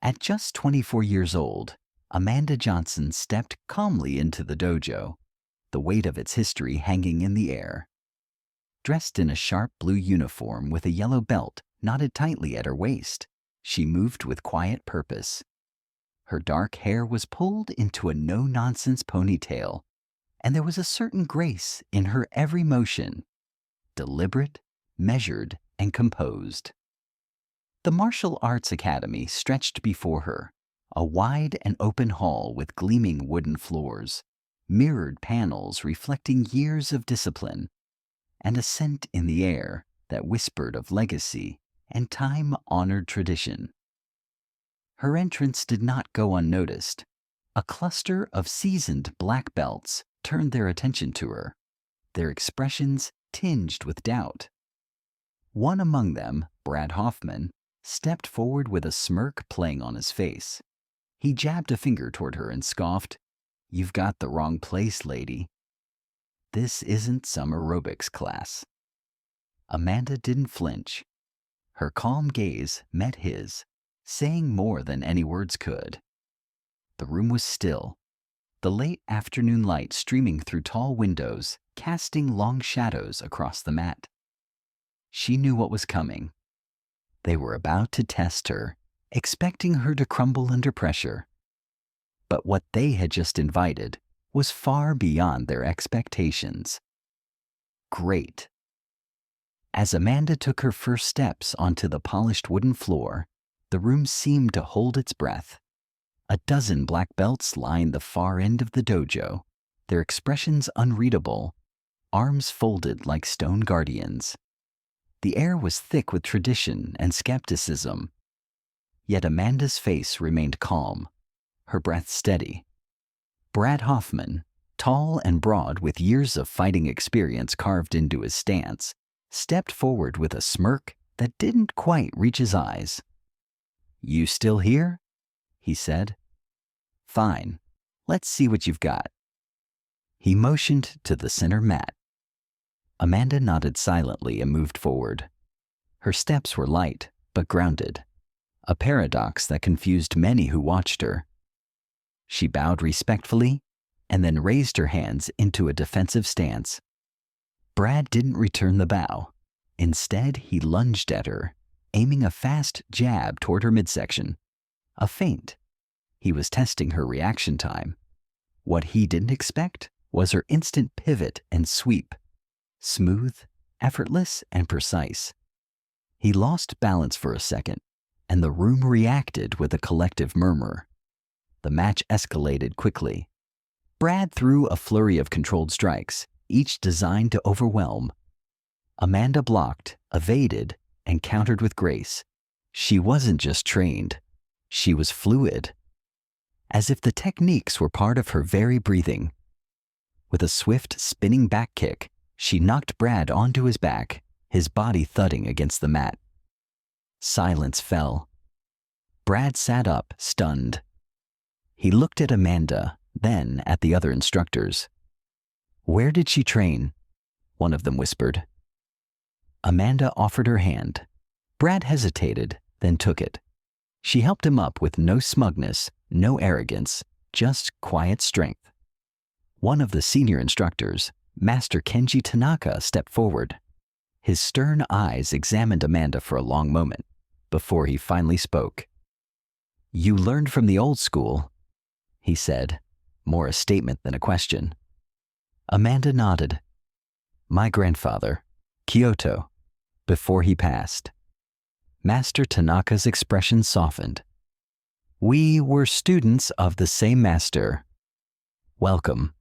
At just 24 years old, Amanda Johnson stepped calmly into the dojo, the weight of its history hanging in the air. Dressed in a sharp blue uniform with a yellow belt knotted tightly at her waist, she moved with quiet purpose. Her dark hair was pulled into a no-nonsense ponytail, and there was a certain grace in her every motion, deliberate, measured, and composed. The Martial Arts Academy stretched before her, a wide and open hall with gleaming wooden floors, mirrored panels reflecting years of discipline, and a scent in the air that whispered of legacy and time-honored tradition. Her entrance did not go unnoticed. A cluster of seasoned black belts turned their attention to her, their expressions tinged with doubt. One among them, Brad Hoffman, stepped forward with a smirk playing on his face. He jabbed a finger toward her and scoffed, "You've got the wrong place, lady. This isn't some aerobics class." Amanda didn't flinch. Her calm gaze met his, saying more than any words could. The room was still, the late afternoon light streaming through tall windows, casting long shadows across the mat. She knew what was coming. They were about to test her, expecting her to crumble under pressure. But what they had just invited was far beyond their expectations. Great. As Amanda took her first steps onto the polished wooden floor, the room seemed to hold its breath. A dozen black belts lined the far end of the dojo, their expressions unreadable, arms folded like stone guardians. The air was thick with tradition and skepticism. Yet Amanda's face remained calm, her breath steady. Brad Hoffman, tall and broad with years of fighting experience carved into his stance, stepped forward with a smirk that didn't quite reach his eyes. "You still here?" he said. "Fine. Let's see what you've got." He motioned to the center mat. Amanda nodded silently and moved forward. Her steps were light, but grounded, a paradox that confused many who watched her. She bowed respectfully and then raised her hands into a defensive stance. Brad didn't return the bow. Instead, he lunged at her, aiming a fast jab toward her midsection. A feint. He was testing her reaction time. What he didn't expect was her instant pivot and sweep. Smooth, effortless, and precise. He lost balance for a second, and the room reacted with a collective murmur. The match escalated quickly. Brad threw a flurry of controlled strikes, each designed to overwhelm. Amanda blocked, evaded, and countered with grace. She wasn't just trained. She was fluid. As if the techniques were part of her very breathing. With a swift, spinning back kick, she knocked Brad onto his back, his body thudding against the mat. Silence fell. Brad sat up, stunned. He looked at Amanda, then at the other instructors. "Where did she train?" one of them whispered. Amanda offered her hand. Brad hesitated, then took it. She helped him up with no smugness, no arrogance, just quiet strength. One of the senior instructors, Master Kenji Tanaka, stepped forward. His stern eyes examined Amanda for a long moment before he finally spoke. "You learned from the old school," he said, more a statement than a question. Amanda nodded. "My grandfather, Kyoto, before he passed." Master Tanaka's expression softened. "We were students of the same master. Welcome."